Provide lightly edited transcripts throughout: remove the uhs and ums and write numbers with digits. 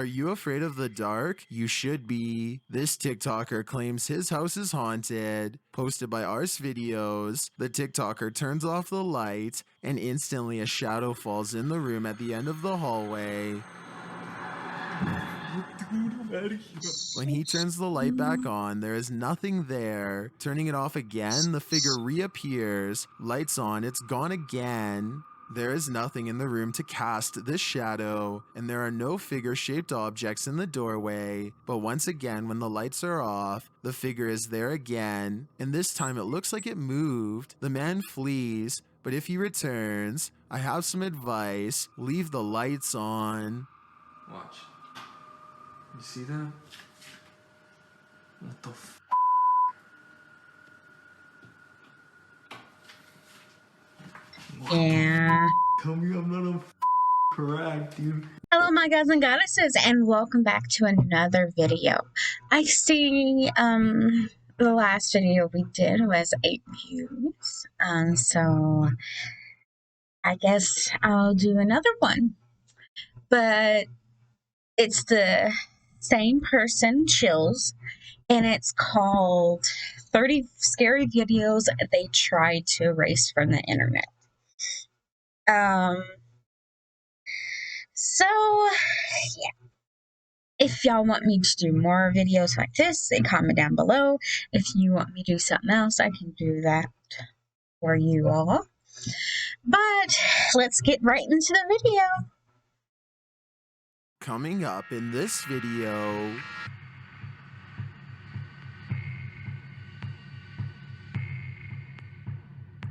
Are you afraid of the dark? You should be. This TikToker claims his house is haunted. Posted by Ars Videos, the TikToker turns off the light and instantly a shadow falls in the room at the end of the hallway. When he turns the light back on, there is nothing there. Turning it off again, the figure reappears. Lights on, it's gone again. There is nothing in the room to cast this shadow, and there are no figure-shaped objects in the doorway. But once again, when the lights are off, the figure is there again, and this time it looks like it moved. The man flees, but if he returns, I have some advice. Leave the lights on. Watch. You see that? What the f? Yeah. Tell me I'm not correct, dude. Hello, my guys and goddesses, and welcome back to another video. I see, the last video we did was 8 views, so I guess I'll do another one. But it's the same person, Chills, and it's called 30 Scary Videos They Tried to Erase from the Internet. So, yeah. If y'all want me to do more videos like this, then comment down below. If you want me to do something else, I can do that for you all. But let's get right into the video. Coming up in this video...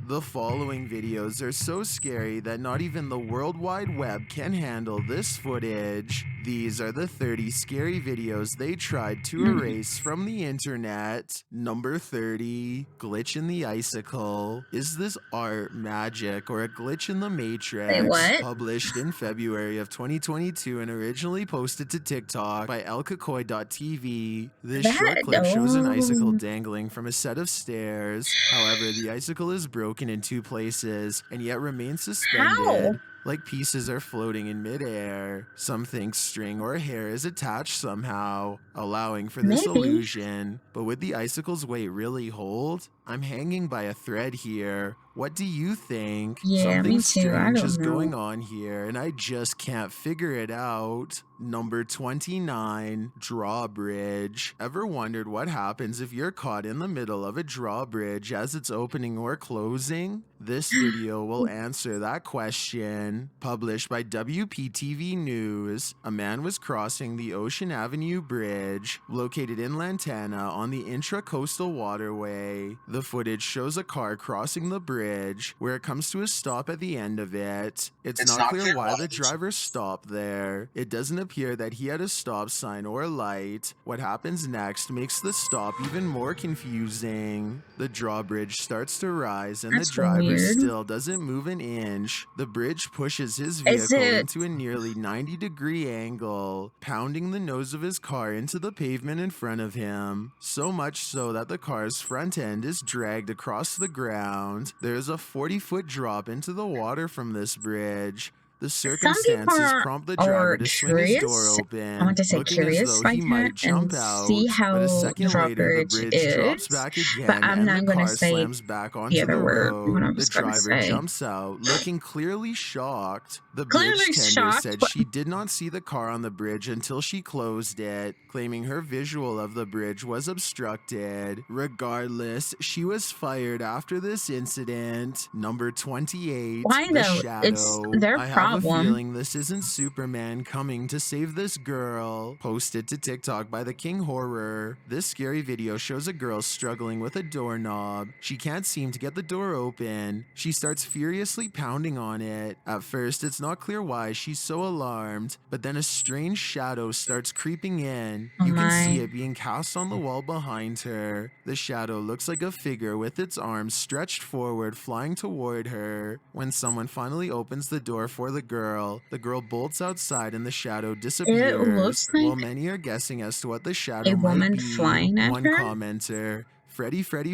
The following videos are so scary that not even the World Wide Web can handle this footage. These are the 30 scary videos they tried to erase from the internet. Number 30, Glitch in the Icicle. Is this art, magic, or a glitch in the Matrix? Wait, what? Published in February of 2022 and originally posted to TikTok by elkakoi.tv. This short clip shows an icicle dangling from a set of stairs. However, the icicle is broken in 2 places and yet remains suspended. How? Like pieces are floating in midair. Some think string or hair is attached somehow, allowing for this illusion. But would the icicle's weight really hold? I'm hanging by a thread here. What do you think? Yeah, Something me too. strange is I don't know. going on here, and I just can't figure it out. Number 29, Drawbridge. Ever wondered what happens if you're caught in the middle of a drawbridge as it's opening or closing? This video will answer that question. Published by WPTV News, a man was crossing the Ocean Avenue Bridge, located in Lantana on the Intracoastal Waterway. The footage shows a car crossing the bridge, where it comes to a stop at the end of it. It's not clear why the driver stopped there. It doesn't appear that he had a stop sign or light. What happens next makes the stop even more confusing. The drawbridge starts to rise and the driver still doesn't move an inch. The bridge pushes his vehicle into a nearly 90-degree angle, pounding the nose of his car into the pavement in front of him. So much so that the car's front end is dragged across the ground. There's a 40-foot drop into the water from this bridge. The circumstances prompt the driver to swing his door open, I want to say looking curious as though he might jump out. see how But a second later, the drawbridge bridge drops is, back again, but I'm and not the gonna car say slams back onto the the other word. What I road. The was gonna driver say. jumps out, looking clearly shocked. The Clearly bridge tender shocked, said but- she did not see the car on the bridge until she closed it, claiming her visual of the bridge was obstructed. Regardless, she was fired after this incident. Number 28, Why The though? Shadow. It's their I have a problem. feeling this isn't Superman coming to save this girl. Posted to TikTok by the King Horror. This scary video shows a girl struggling with a doorknob. She can't seem to get the door open. She starts furiously pounding on it. At first, it's not clear why she's so alarmed, but then a strange shadow starts creeping in. You can see it being cast on the wall behind her. The shadow looks like a figure with its arms stretched forward, flying toward her. When someone finally opens the door for the girl bolts outside and the shadow disappears. It looks like While many are guessing as to what the shadow a might woman be, flying at one her. commenter,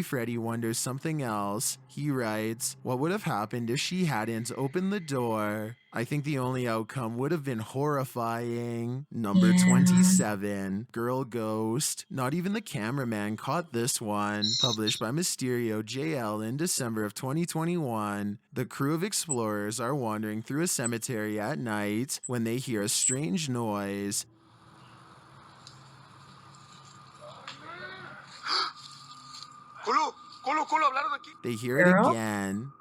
Freddy wonders something else. He writes, what would have happened if she hadn't opened the door? I think the only outcome would have been horrifying. Number 27, Girl Ghost. Not even the cameraman caught this one. Published by Mysterio JL in December of 2021. The crew of explorers are wandering through a cemetery at night when they hear a strange noise. They hear it again.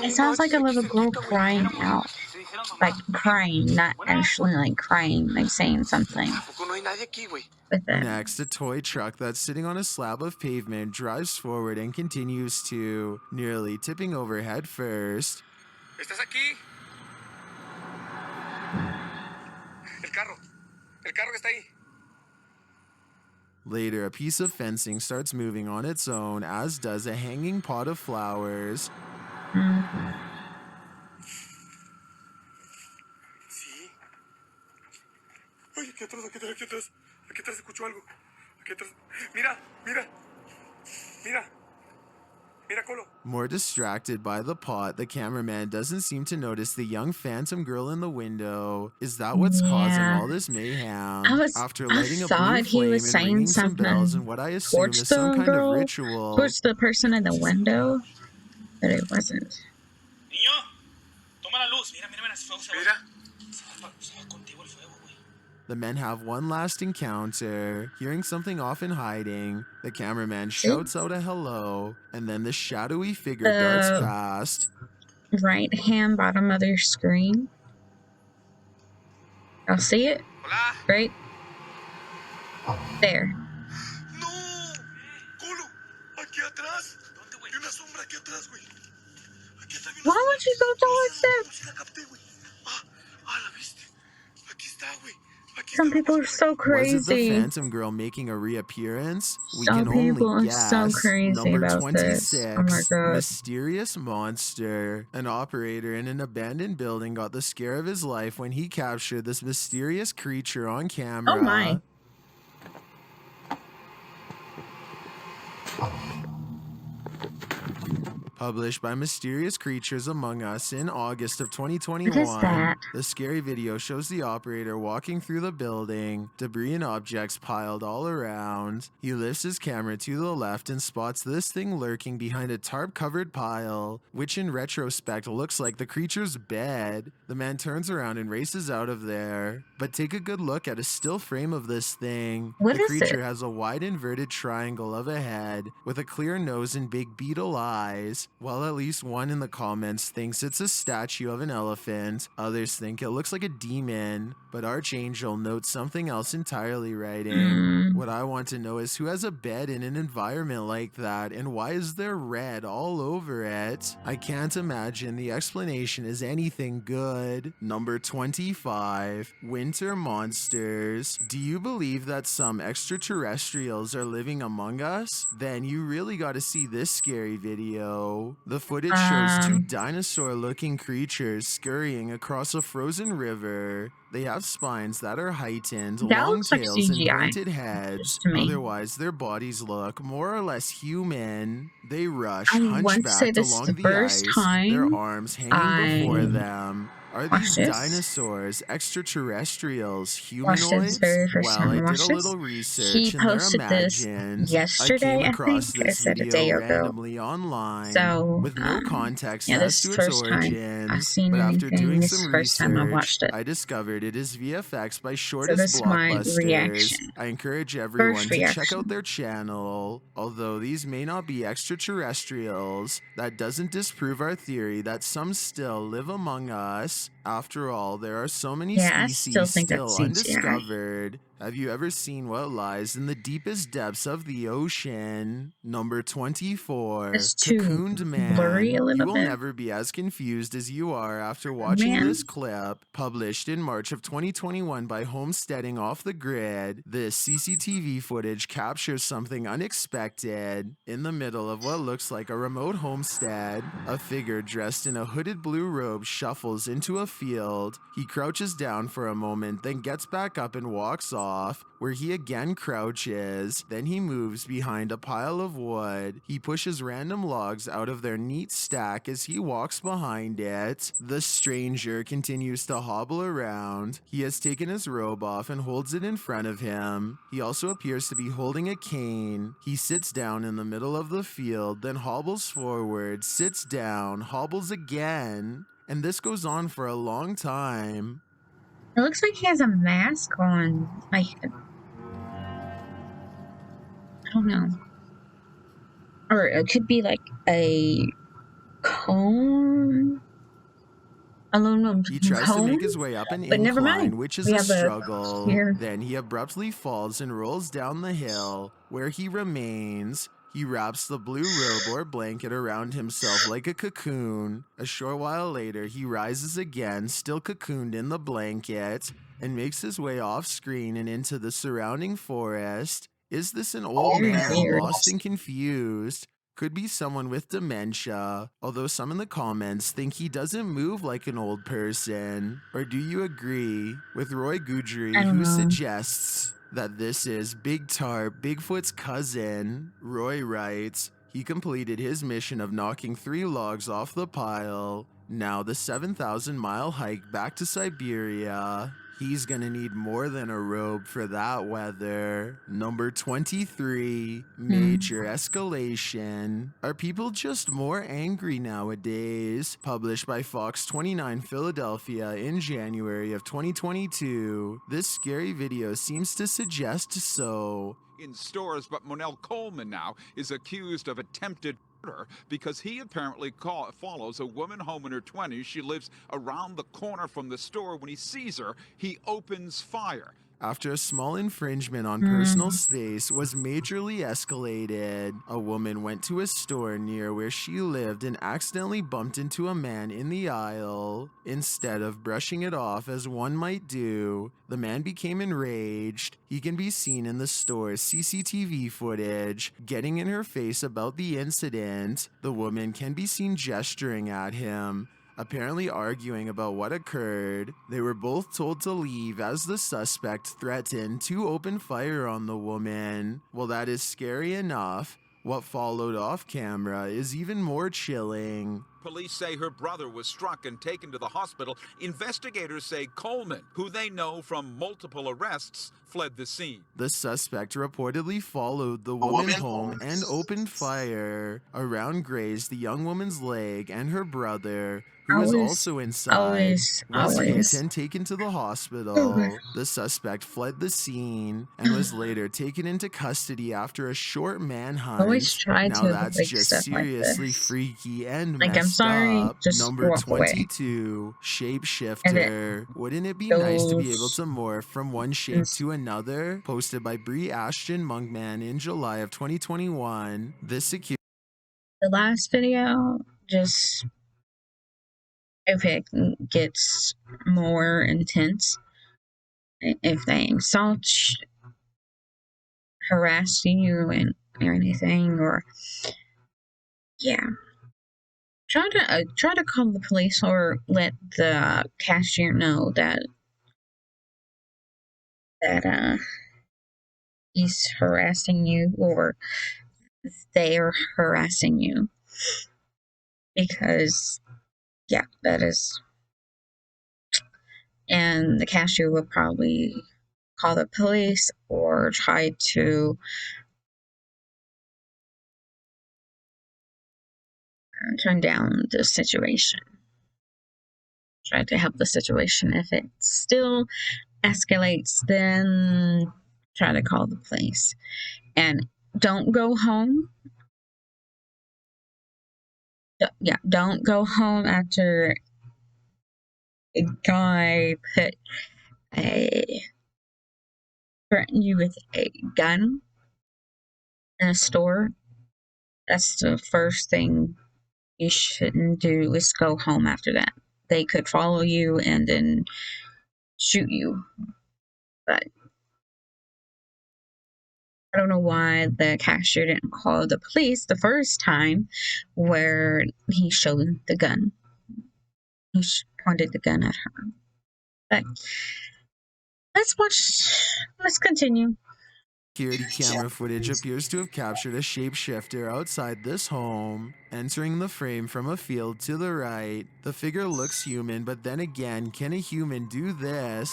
It sounds like a little girl crying out. Like crying, not actually like crying, like saying something. Next, a toy truck that's sitting on a slab of pavement drives forward and continues to, nearly tipping over head first. ¿Estás aquí? El carro que está ahí. Later, a piece of fencing starts moving on its own, as does a hanging pot of flowers. Sí. Oye, aquí atrás. Aquí atrás escucho algo. Aquí atrás. Mira. Mira, Colo. More distracted by the pot, the cameraman doesn't seem to notice the young phantom girl in the window. Is that what's causing all this mayhem? After lighting a blue flame and ringing some bells and what I assume is some kind of ritual. Towards the person in the window, but it wasn't. Niño, toma la luz. Mira. Se va contigo el fuego, güey. The men have one last encounter. Hearing something off and hiding, the cameraman shouts out a hello, and then the shadowy figure darts past. Right hand bottom of your screen. I'll see it. Hola. Right there. No, Colo, aquí atrás. ¿Dónde, güey? Hay una sombra aquí atrás, güey. Aquí está. Why would you go towards them? Sí la capté, güey. La viste. Aquí está, güey. Some people are so crazy. Was it the phantom girl making a reappearance? We Some can only people are guess. so crazy Number about 26, this. Oh my God. Mysterious monster. An operator in an abandoned building got the scare of his life when he captured this mysterious creature on camera. Oh my. Published by Mysterious Creatures Among Us in August of 2021. What is that? The scary video shows the operator walking through the building, debris and objects piled all around. He lifts his camera to the left and spots this thing lurking behind a tarp-covered pile, which in retrospect looks like the creature's bed. The man turns around and races out of there. But take a good look at a still frame of this thing. What the is creature it? has a wide inverted triangle of a head with a clear nose and big beetle eyes. While at least one in the comments thinks it's a statue of an elephant, others think it looks like a demon, but Archangel notes something else entirely, writing, what I want to know is who has a bed in an environment like that, and why is there red all over it? I can't imagine the explanation is anything good. Number 25, Winter Monsters. Do you believe that some extraterrestrials are living among us? Then you really got to see this scary video. The footage shows two dinosaur-looking creatures scurrying across a frozen river. They have spines that are heightened, long tails, and pointed heads. Otherwise, their bodies look more or less human. They rush hunchbacked along the ice, their arms hanging before them. Are these dinosaurs extraterrestrials, humanoids? Well, I did a little research and they're imagined. I came across this video randomly online with no context as to its origins, but after doing some research, I discovered it is VFX by Shortest Blockbusters. I encourage everyone to check out their channel. Although these may not be extraterrestrials, that doesn't disprove our theory that some still live among us. After all, there are so many species still undiscovered. Have you ever seen what lies in the deepest depths of the ocean? Number 24, Cocooned Man. You will never be as confused as you are after watching this clip. Published in March of 2021 by Homesteading Off the Grid, this CCTV footage captures something unexpected. In the middle of what looks like a remote homestead, a figure dressed in a hooded blue robe shuffles into a field. He crouches down for a moment, then gets back up and walks off, where he again crouches. Then he moves behind a pile of wood. He pushes random logs out of their neat stack as he walks behind it. The stranger continues to hobble around. He has taken his robe off and holds it in front of him. He also appears to be holding a cane. He sits down in the middle of the field, then hobbles forward, sits down, hobbles again, and this goes on for a long time. It looks like he has a mask on. Like, I don't know. Or it could be like a cone. Aluminum He tries to cone. make his way up an But never incline, mind. which is We a have a struggle. here. Then he abruptly falls and rolls down the hill, where he remains. He wraps the blue robe or blanket around himself like a cocoon. A short while later, he rises again, still cocooned in the blanket, and makes his way off screen and into the surrounding forest. Is this an old Very man, weird. lost and confused? Could be someone with dementia, although some in the comments think he doesn't move like an old person. Or do you agree with Roy Goodry, I don't who know. suggests that this is Big Tarp, Bigfoot's cousin? Roy writes, he completed his mission of knocking 3 logs off the pile. Now the 7,000-mile hike back to Siberia. He's gonna need more than a robe for that weather. Number 23, major escalation. Are people just more angry nowadays? Published by Fox 29 Philadelphia in January of 2022. This scary video seems to suggest so. In stores, but Monel Coleman now is accused of attempted murder because he apparently follows a woman home in her 20s. She lives around the corner from the store. When he sees her, he opens fire. After a small infringement on personal space was majorly escalated, a woman went to a store near where she lived and accidentally bumped into a man in the aisle. Instead of brushing it off as one might do, the man became enraged. He can be seen in the store's CCTV footage, getting in her face about the incident. The woman can be seen gesturing at him, apparently arguing about what occurred. They were both told to leave as the suspect threatened to open fire on the woman. Well, that is scary enough. What followed off camera is even more chilling. Police say her brother was struck and taken to the hospital. Investigators say Coleman, who they know from multiple arrests, fled the scene. The suspect reportedly followed the woman home and opened fire. Around grazed the young woman's leg, and her brother, who was also inside, was hit and taken to the hospital. The suspect fled the scene and was later taken into custody after a short manhunt. Always try now to that's like just stuff seriously like this. freaky and Like, messed I'm sorry, up. just Number walk away. 22, shapeshifter. Wouldn't it be nice to be able to morph from one shape to another? Posted by Bree Ashton Monkman in July of 2021. This security. The last video, just if it gets more intense, if they insult, harass you and or anything, or yeah, try to call the police or let the cashier know that he's harassing you or they're harassing you, because yeah, that is. And the cashier will probably call the police or try to turn down the situation. Try to help the situation. If it still escalates, then try to call the police. And don't go home. Yeah, don't go home after a guy threatened you with a gun in a store. That's the first thing you shouldn't do, is go home after that. They could follow you and then shoot you. But I don't know why the cashier didn't call the police the first time where he showed the gun. pointed the gun at her. But let's continue. Security camera footage appears to have captured a shapeshifter outside this home, entering the frame from a field to the right. The figure looks human, but then again, can a human do this?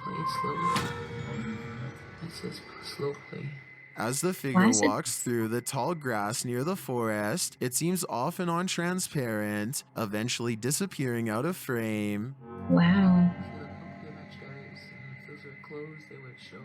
Play it slowly. It says slow play. As the Why figure is it- walks through the tall grass near the forest, it seems off and on transparent, eventually disappearing out of frame. Wow. See, look, up here my cherries, and if those are closed, they would show.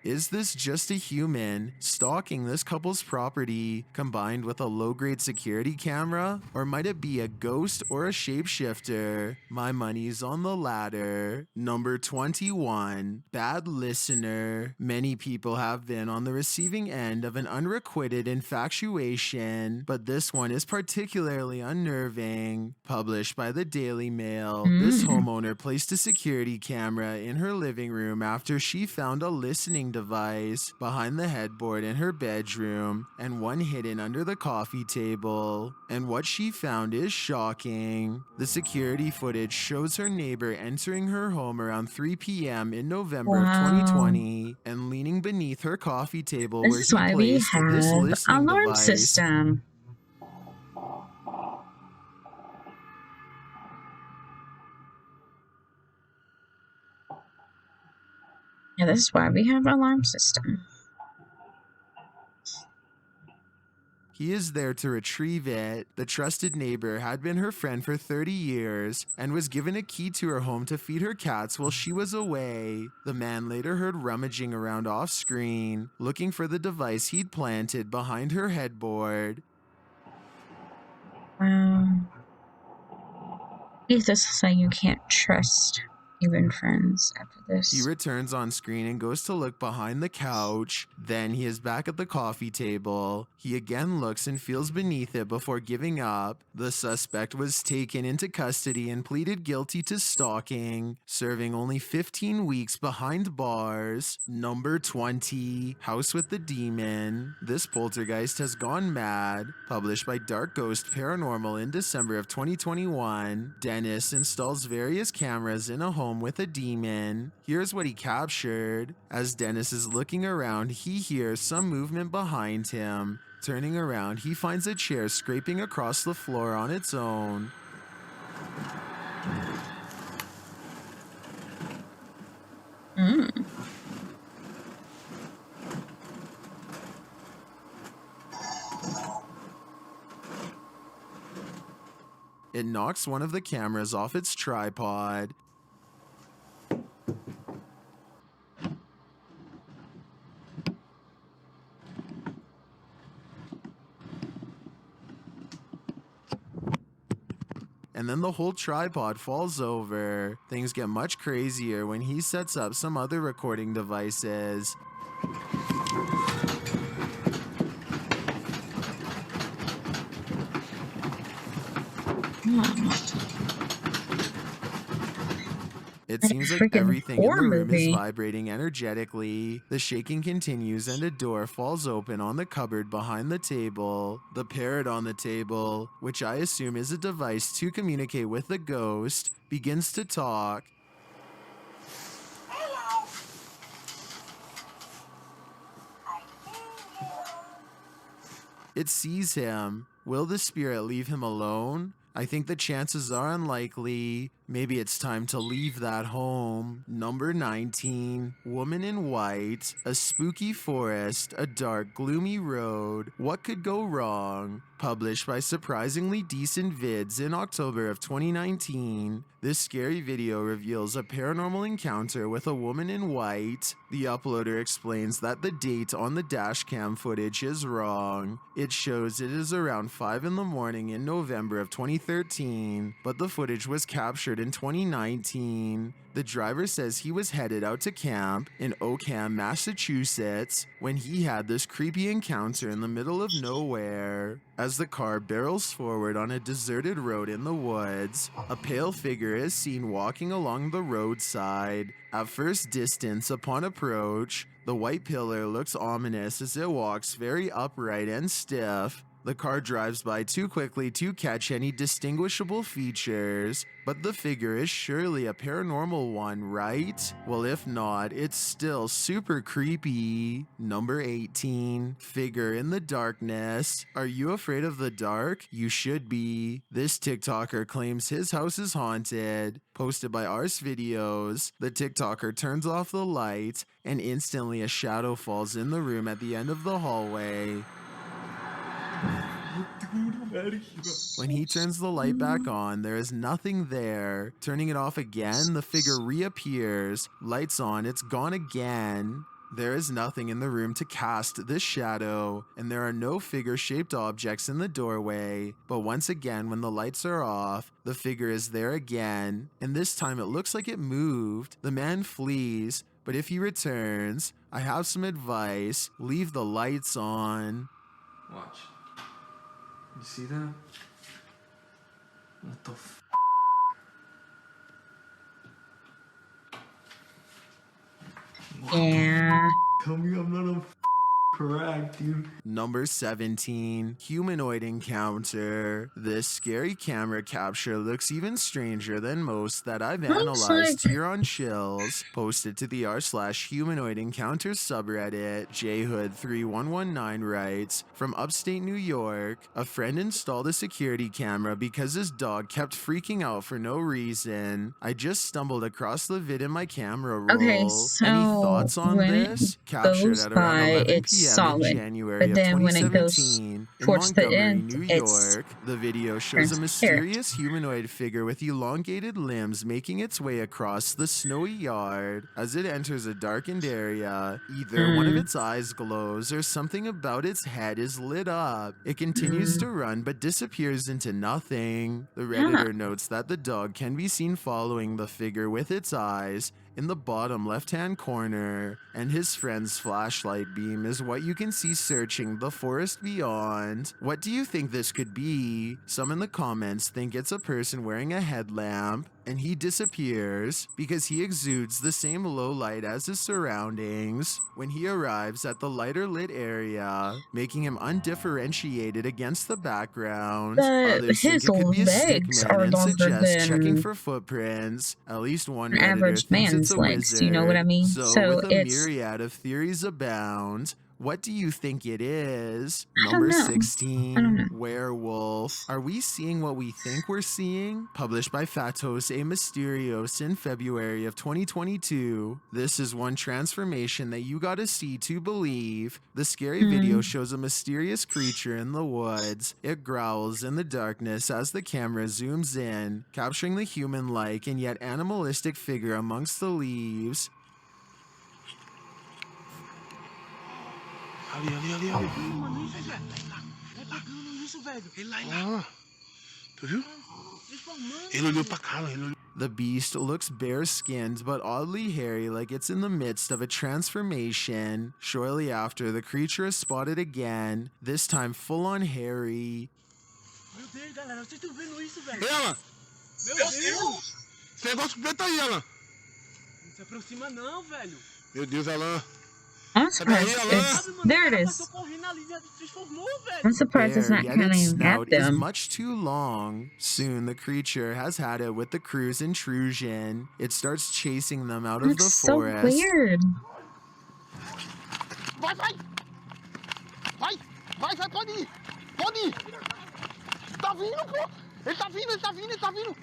Is this just a human stalking this couple's property combined with a low-grade security camera? Or might it be a ghost or a shapeshifter? My money's on the latter. Number 21, bad listener. Many people have been on the receiving end of an unrequited infatuation, but this one is particularly unnerving. Published by the Daily Mail, this homeowner placed a security camera in her living room after she found a listening device behind the headboard in her bedroom and one hidden under the coffee table. And what she found is shocking. The security footage shows her neighbor entering her home around 3 p.m. in November of 2020 and leaning beneath her coffee table where This is he why we placed this have listening alarm device. system. Yeah, this is why we have alarm system. He is there to retrieve it. The trusted neighbor had been her friend for 30 years and was given a key to her home to feed her cats while she was away. The man later heard rummaging around off screen, looking for the device he'd planted behind her headboard. Needless to say, you can't trust even friends after this. He returns on screen and goes to look behind the couch. Then he is back at the coffee table. He again looks and feels beneath it before giving up. The suspect was taken into custody and pleaded guilty to stalking, serving only 15 weeks behind bars. Number 20, House with the Demon. This poltergeist has gone mad. Published by Dark Ghost Paranormal in December of 2021, Dennis installs various cameras in a home with a demon. Here's what he captured. As Dennis is looking around, he hears some movement behind him. Turning around, he finds a chair scraping across the floor on its own. It knocks one of the cameras off its tripod. And then the whole tripod falls over. Things get much crazier when he sets up some other recording devices. It seems like freaking everything in the horror room is movie. vibrating energetically. The shaking continues and a door falls open on the cupboard behind the table. The parrot on the table, which I assume is a device to communicate with the ghost, begins to talk. Hello. I hear you. It sees him. Will the spirit leave him alone? I think the chances are unlikely. Maybe it's time to leave that home. Number 19, Woman in White. A spooky forest, a dark, gloomy road. What could go wrong? Published by Surprisingly Decent Vids in October of 2019. This scary video reveals a paranormal encounter with a woman in white. The uploader explains that the date on the dashcam footage is wrong. It shows it is around 5 in the morning in November of 2013, but the footage was captured in 2019. The driver says he was headed out to camp in Oakham, Massachusetts, when he had this creepy encounter in the middle of nowhere. As the car barrels forward on a deserted road in the woods, a pale figure is seen walking along the roadside. At first distance, upon approach, the white pillar looks ominous as it walks very upright and stiff. The car drives by too quickly to catch any distinguishable features, but the figure is surely a paranormal one, right? Well, if not, it's still super creepy. Number 18, figure in the darkness. Are you afraid of the dark? You should be. This TikToker claims his house is haunted. Posted by Ars Videos, the TikToker turns off the light and instantly a shadow falls in the room at the end of the hallway. When he turns the light back on, there is nothing there. Turning it off again, the figure reappears. Lights on, it's gone again. There is nothing in the room to cast this shadow, and there are no figure-shaped objects in the doorway. But once again, when the lights are off, the figure is there again, and this time it looks like it moved. The man flees, but if he returns, I have some advice. Leave the lights on. Watch. You see that? What the f? Yeah. Tell me I'm not correct, dude. Number 17, humanoid encounter. This scary camera capture looks even stranger than most that I've analyzed here on Chills. Posted to the r/humanoid encounters subreddit, jhood3119 writes, from upstate New York, a friend installed a security camera because his dog kept freaking out for no reason. I just stumbled across the vid in my camera roll. Okay, so any thoughts on when this? it Captured goes at around by, 11 it's p.m. solid. in January But of then when it goes 2017 in towards the Montgomery, end, New it's York. The video shows a transparent. mysterious humanoid figure with elongated limbs making its way across the snowy yard. As it enters a darkened area, either one of its eyes glows or something about its head is lit up. It continues to run but disappears into nothing. The Redditor notes that the dog can be seen following the figure with its eyes in the bottom left-hand corner, and his friend's flashlight beam is what you can see searching the forest beyond. What do you think this could be? Some in the comments think it's a person wearing a headlamp, and he disappears because he exudes the same low light as his surroundings when he arrives at the lighter lit area, making him undifferentiated against the background. But Others think his it could be a legs stickman are and longer suggest checking than for footprints. At least one an Redditor average thinks it's man's a legs. wizard. Do you know what I mean? So with a it's, myriad of theories abound, what do you think it is? I don't Number know. I don't 16, know. werewolf. Are we seeing what we think we're seeing? Published by Fatos A. Mysterios in February of 2022. This is one transformation that you gotta see to believe. The scary video shows a mysterious creature in the woods. It growls in the darkness as the camera zooms in, capturing the human-like and yet animalistic figure amongst the leaves. Ali. Mano, isso, velho. É pagando isso, velho. Ele lá. Tu viu? Ele olhou pra cá, ele olhou. The beast looks bare-skinned but oddly hairy, like it's in the midst of a transformation. Shortly after, the creature is spotted again, this time full-on hairy. Meu Deus, galera, vocês estão vendo isso, velho? Ela! Meu Deus! Esse negócio preto aí, Alan! Não se aproxima não, velho! Meu Deus, Alan! I'm surprised there it is. I'm surprised it's not Yet its coming snout at is them. much too long. Soon, the creature has had it with the crew's intrusion. It starts chasing them out of the It's so forest. weird. Vai! Pode ir! Tá vindo, pô! Ele tá vindo!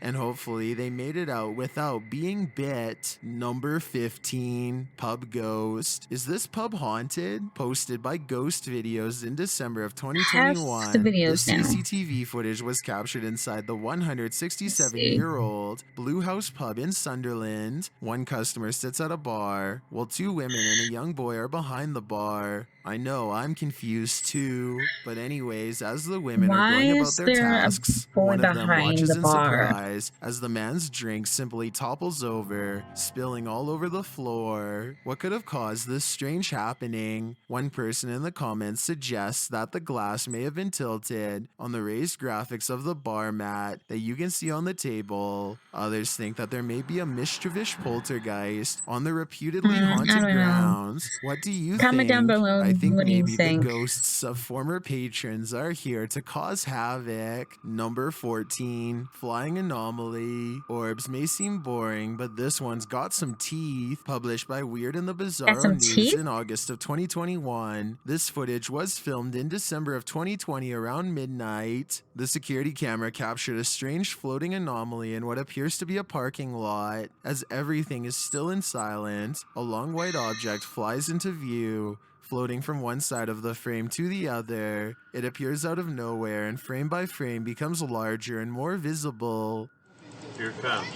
And hopefully they made it out without being bit. Number 15, Pub Ghost. Is this pub haunted? Posted by Ghost Videos in December of 2021. Half the videos the now. CCTV footage was captured inside the 167-year-old Blue House pub in Sunderland. One customer sits at a bar, while two women and a young boy are behind the bar. I know, I'm confused too. But anyways, as the women are Why going about is their there a tasks, boy one of them behind watches the in bar? surprise eyes as the man's drink simply topples over, spilling all over the floor. What could have caused this strange happening? One person in the comments suggests that the glass may have been tilted on the raised graphics of the bar mat that you can see on the table. Others think that there may be a mischievous poltergeist on the reputedly I haunted don't know. grounds. What do you Comment think? down below. I think What do you maybe the think? ghosts of former patrons are here to cause havoc. Number 14, Flying Anomaly. Orbs may seem boring, but this one's got some teeth. Published by Weird and the Bizarro some News teeth? in August of 2021. This footage was filmed in December of 2020 around midnight. The security camera captured a strange floating anomaly in what appears to be a parking lot. As everything is still in silence, a long white object flies into view, floating from one side of the frame to the other. It appears out of nowhere and frame by frame becomes larger and more visible. Here it comes.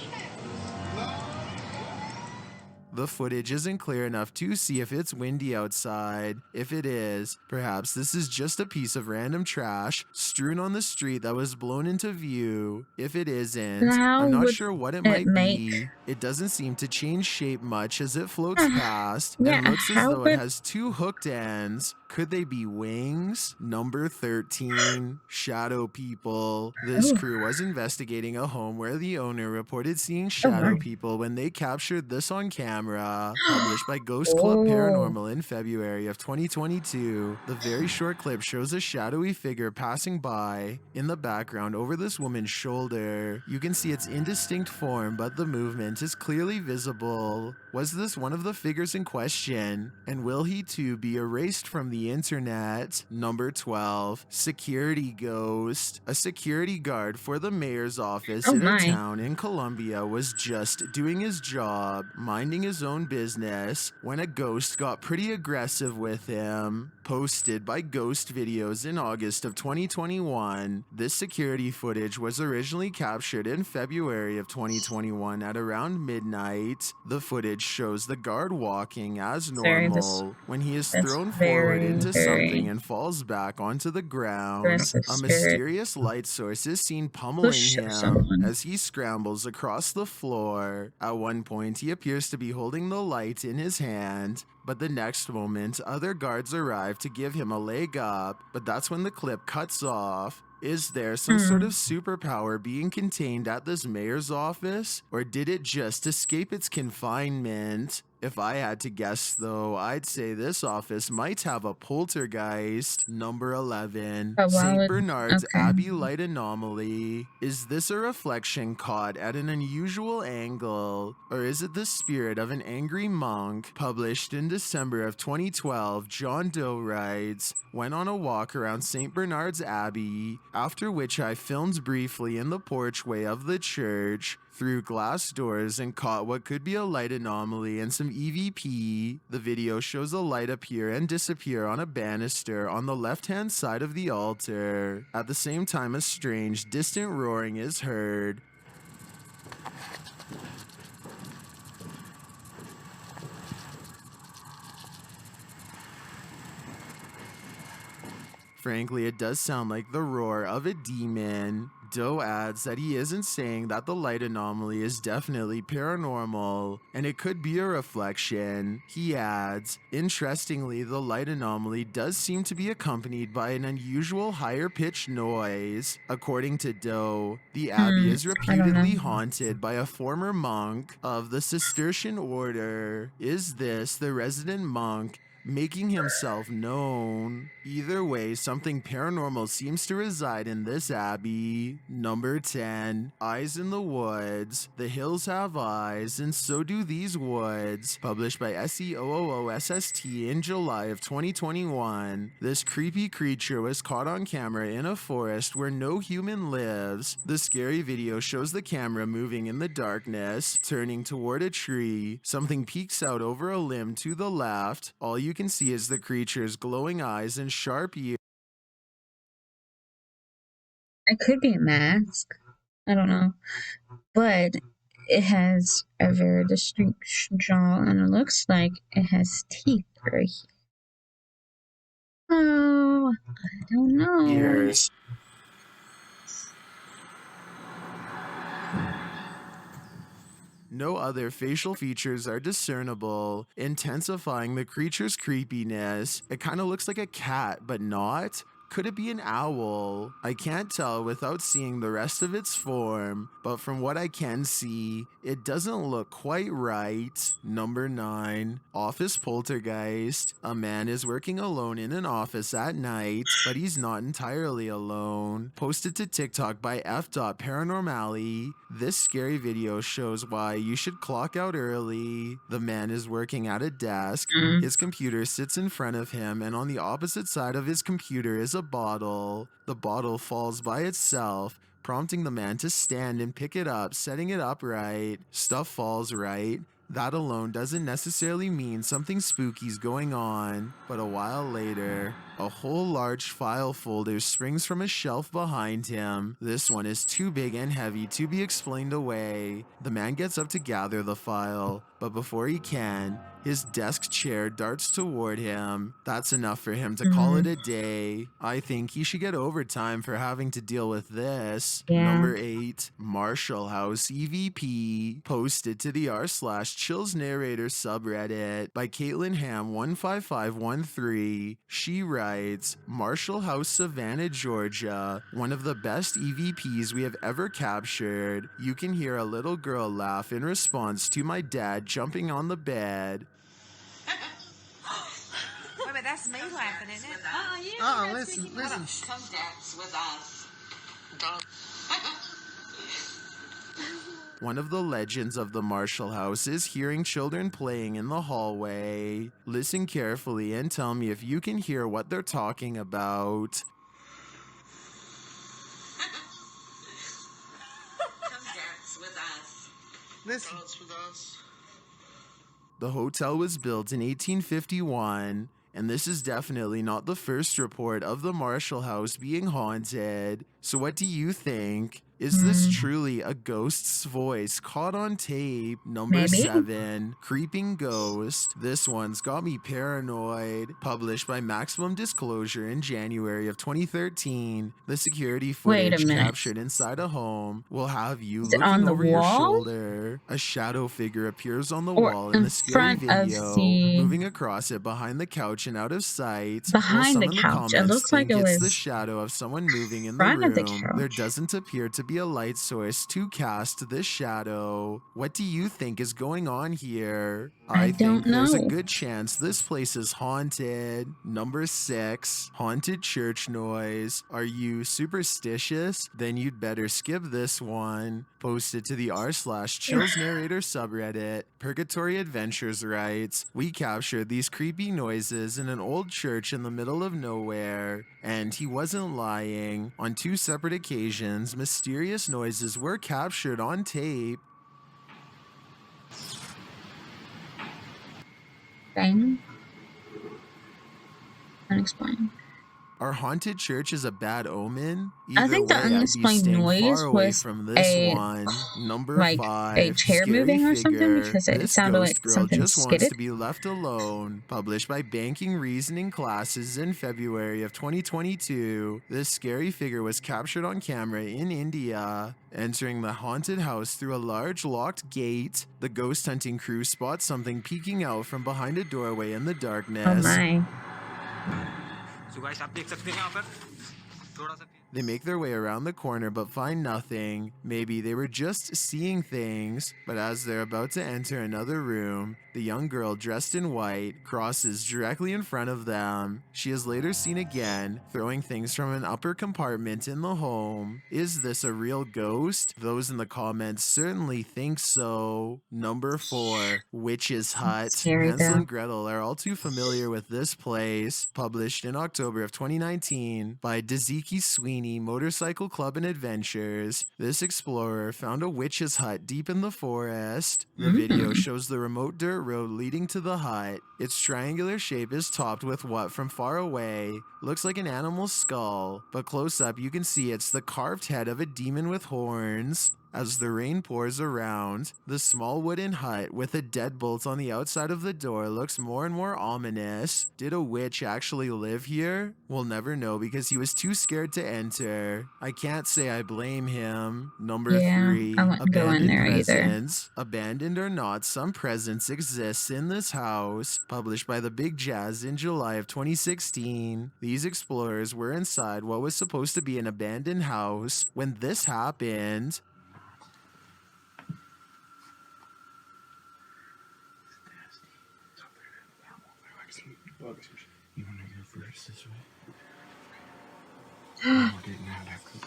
The footage isn't clear enough to see if it's windy outside. If it is, perhaps this is just a piece of random trash strewn on the street that was blown into view. If it isn't, How I'm not would sure what it it might make- be. It doesn't seem to change shape much as it floats past Yeah, and looks as how though it would- has two hooked ends. Could they be wings? Number 13, Shadow People. This Ooh. crew was investigating a home where the owner reported seeing shadow Lord. people when they captured this on camera. Published by Ghost Club Oh. Paranormal in February of 2022. The very short clip shows a shadowy figure passing by in the background over this woman's shoulder. You can see its indistinct form, but the movement is clearly visible. Was this one of the figures in question? And will he too be erased from the internet? Number 12, Security Ghost. A security guard for the mayor's office Oh in a my. town in Colombia was just doing his job, minding his own business, when a ghost got pretty aggressive with him. Posted by Ghost Videos in August of 2021, this security footage was originally captured in February of 2021 at around midnight. The footage shows the guard walking as Very normal when he is that's thrown very, forward into very something and falls back onto the ground. aggressive A spirit. mysterious light source is seen pummeling Push him someone. as he scrambles across the floor. At one point, he appears to be holding the light in his hand, but the next moment, other guards arrive to give him a leg up, but that's when the clip cuts off. Is there some sort of superpower being contained at this mayor's office, or did it just escape its confinement? If I had to guess though, I'd say this office might have a poltergeist. Number 11, Oh, wow, St. Bernard's okay. Abbey Light Anomaly. Is this a reflection caught at an unusual angle, or is it the spirit of an angry monk? Published in December of 2012, John Doe writes, went on a walk around St. Bernard's Abbey, after which I filmed briefly in the porchway of the church through glass doors and caught what could be a light anomaly and some EVP. The video shows a light appear and disappear on a banister on the left-hand side of the altar. At the same time, a strange, distant roaring is heard. Frankly, it does sound like the roar of a demon. Doe adds that he isn't saying that the light anomaly is definitely paranormal, and it could be a reflection. He adds, interestingly, the light anomaly does seem to be accompanied by an unusual higher-pitched noise. According to Doe, the abbey is I don't know. reputedly haunted by a former monk of the Cistercian order. Is this the resident monk making himself known? Either way, something paranormal seems to reside in this abbey. Number 10, Eyes in the Woods. The hills have eyes, and so do these woods. Published by SEOOOSST in July of 2021. This creepy creature was caught on camera in a forest where no human lives. The scary video shows the camera moving in the darkness, turning toward a tree. Something peeks out over a limb to the left. All you can see is the creature's glowing eyes and sharp ears. It could be a mask. I don't know. But it has a very distinct jaw, and it looks like it has teeth right here. Oh, I don't know. Ears. No other facial features are discernible, intensifying the creature's creepiness. It kind of looks like a cat, but not. Could it be an owl? I can't tell without seeing the rest of its form, but from what I can see, it doesn't look quite right. Number 9, office poltergeist. A man is working alone in an office at night, but he's not entirely alone. Posted to TikTok by Paranormal. This scary video shows why you should clock out early. The man is working at a desk. His computer sits in front of him, and on the opposite side of his computer is a bottle. The bottle falls by itself, prompting the man to stand and pick it up, setting it upright. Stuff falls right. That alone doesn't necessarily mean something spooky's going on, but a while later, a whole large file folder springs from a shelf behind him. This one is too big and heavy to be explained away. The man gets up to gather the file, but before he can, his desk chair darts toward him. That's enough for him to call it a day. I think he should get overtime for having to deal with this. Number 8, Marshall House EVP. Posted to the r/Chills Narrator subreddit by Caitlin Ham 15513. She writes, Marshall House, Savannah, Georgia. One of the best EVPs we have ever captured. You can hear a little girl laugh in response to my dad jumping on the bed. Wait, but that's me laughing, isn't it? Yeah. Listen. Come dance with us. One of the legends of the Marshall House is hearing children playing in the hallway. Listen carefully and tell me if you can hear what they're talking about. Come dance with us. Listen. The hotel was built in 1851, and this is definitely not the first report of the Marshall House being haunted. So what do you think? Is this truly a ghost's voice caught on tape? Number 7, Creeping Ghost. This one's got me paranoid. Published by Maximum Disclosure in January of 2013. The security footage captured inside a home will have you looking over your shoulder. A shadow figure appears on the wall in the scary video, moving across it behind the couch and out of sight. Behind the couch. It looks like it was the shadow of someone moving in the room. There doesn't appear to be a light source to cast this shadow. What do you think is going on here? I think there's a good chance this place is haunted. Number 6, haunted church noise. Are you superstitious? Then you'd better skip this one. Posted to the r/Chills Narrator subreddit, Purgatory Adventures writes, we captured these creepy noises in an old church in the middle of nowhere, and he wasn't lying. On 2 separate occasions, mysterious noises were captured on tape. Unexplained. Our haunted church is a bad omen? I think the unexplained noise was Number 5, a chair moving or something, because it sounded like something just skidded. wants to be left alone. Published by Banking Reasoning Classes in February of 2022. This scary figure was captured on camera in India. Entering the haunted house through a large locked gate, the ghost hunting crew spots something peeking out from behind a doorway in the darkness. Oh my. So guys, आप देख सकते हैं यहाँ पर थोड़ा सा They make their way around the corner but find nothing. Maybe they were just seeing things, but as they're about to enter another room, the young girl dressed in white crosses directly in front of them. She is later seen again, throwing things from an upper compartment in the home. Is this a real ghost? Those in the comments certainly think so. Number 4, Witch's Hut. Hansel and Gretel are all too familiar with this place. Published in October of 2019 by Daziki Sweeney Motorcycle Club and Adventures. This explorer found a witch's hut deep in the forest. The video shows the remote dirt road leading to the hut. Its triangular shape is topped with what from far away looks like an animal's skull, but close up you can see it's the carved head of a demon with horns. As the rain pours around, the small wooden hut with a deadbolt on the outside of the door looks more and more ominous. Did a witch actually live here? We'll never know because he was too scared to enter. I can't say I blame him. Number Yeah, 3, I wouldn't go in abandoned there either. presence. Abandoned or not, some presence exists in this house. Published by the Big Jazz in July of 2016. These explorers were inside what was supposed to be an abandoned house when this happened. You wanna go first this way? I'm getting out after.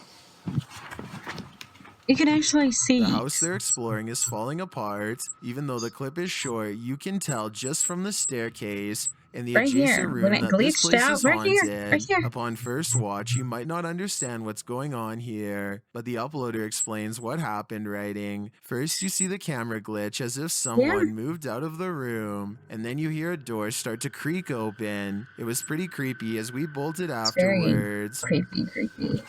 You can actually see. The house they're exploring is falling apart. Even though the clip is short, you can tell just from the staircase and the Right adjacent here, room when it that this glitched place out, is right haunted. here, right here. Upon first watch, you might not understand what's going on here, but the uploader explains what happened, writing, first you see the camera glitch as if someone moved out of the room, and then you hear a door start to creak open. It was pretty creepy as we bolted afterwards. Very creepy.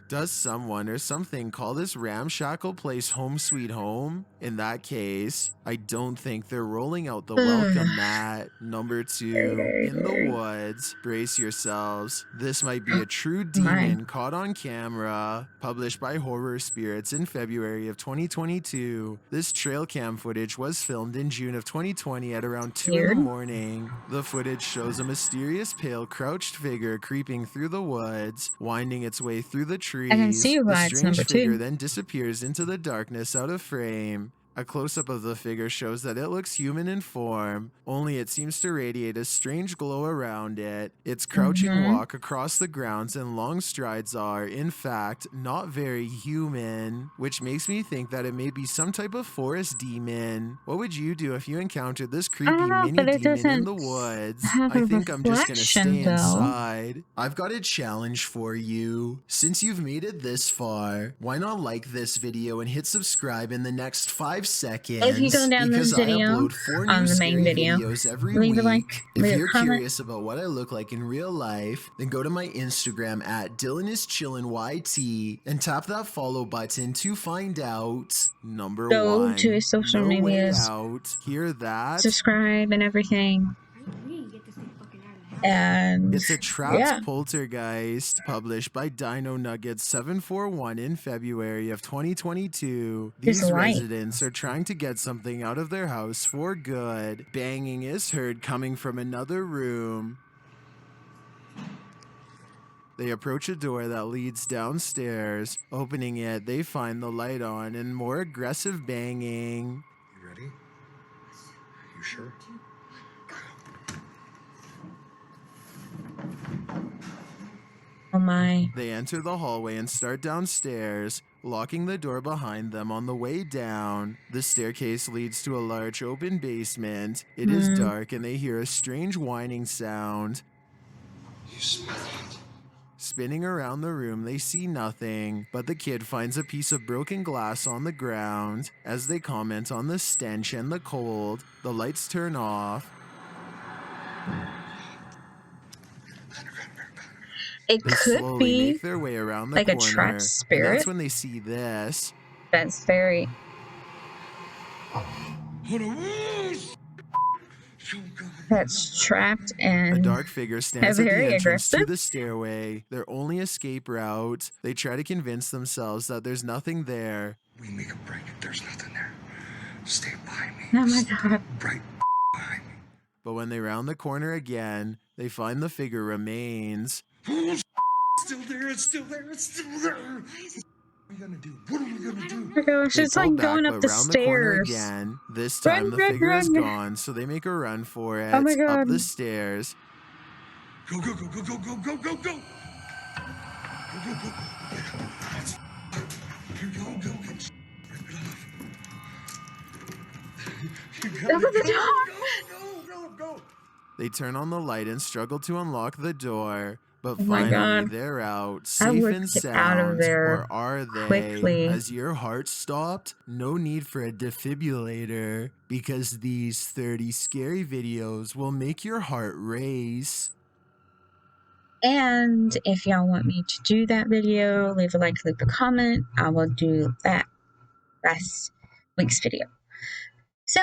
Does someone or something call this ramshackle place home sweet home? In that case, I don't think they're rolling out the welcome mat. Number 2, in the woods, brace yourselves. This might be a true demon caught on camera. Published by Horror Spirits in February of 2022. This trail cam footage was filmed in June of 2020 at around 2 in the morning. The footage shows a mysterious pale crouched figure creeping through the woods, winding its way through the trees. I can see why the it's strange number 2. figure then disappears into the darkness out of frame. A close-up of the figure shows that it looks human in form, only it seems to radiate a strange glow around it. Its crouching walk across the grounds and long strides are, in fact, not very human, which makes me think that it may be some type of forest demon. What would you do if you encountered this creepy mini demon in the woods? I think I'm just gonna stay inside. I've got a challenge for you. Since you've made it this far, why not like this video and hit subscribe in the next 5 seconds, if you go down this video, I upload 4 on new the main scary video, videos every leave week. a like, If leave you're a comment. curious about what I look like in real life, then go to my Instagram at DylanIsChillinYT and tap that follow button to find out. Number Go 1, to his social no medias, way out. Hear that? subscribe and everything. And It's a trapped poltergeist, published by Dino Nuggets 741 in February of 2022. These residents are trying to get something out of their house for good. Banging is heard coming from another room. They approach a door that leads downstairs. Opening it, they find the light on and more aggressive banging. You ready? You sure? oh my. They enter the hallway and start downstairs, locking the door behind them on the way down. The staircase leads to a large open basement. It is dark and they hear a strange whining sound. You smell it. Spinning around the room, they see nothing, but the kid finds a piece of broken glass on the ground. As they comment on the stench and the cold, the lights turn off. It They could slowly be make their way around the like corner, a trapped and spirit. that's when they see this. That's very. That's trapped and a dark figure stands at the very entrance to aggressive. the stairway, their only escape route. They try to convince themselves that there's nothing there. We make a break. There's nothing there. Stay behind me. Oh my god. Right behind me. But when they round the corner again, they find the figure remains. Still there. It's still there. It's still there. What are we gonna do? What are we gonna do? Oh my gosh, They it's pull like back, going up but the round the corner stairs. again. This time the figure is gone, so they make a run for it. Oh my god. Up the stairs. Go, go, go, go, go, go, go, go, go. Go, go, go. Here, go, go, go. Rip it off. Open the door. Go, go, go. They turn on the light and struggle to unlock the door. But my finally, god. they're out, I safe would and get sound. out of there or are they? quickly. Has your heart stopped? No need for a defibrillator, because these 30 scary videos will make your heart race. And if y'all want me to do that video, leave a like, leave a comment. I will do that last week's video. So,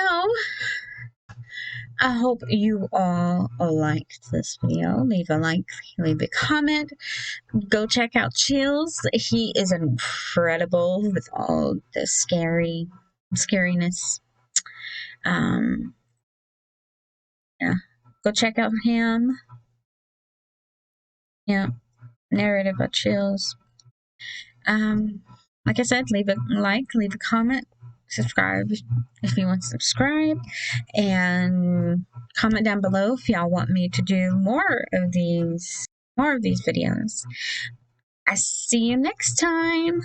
I hope you all liked this video. Leave a like, leave a comment. Go check out Chills. He is incredible with all the scariness. Yeah. Go check out him. Yeah. Narrative of Chills. Like I said, leave a like, leave a comment, subscribe if you want to subscribe, and comment down below if y'all want me to do more of these videos. I see you next time.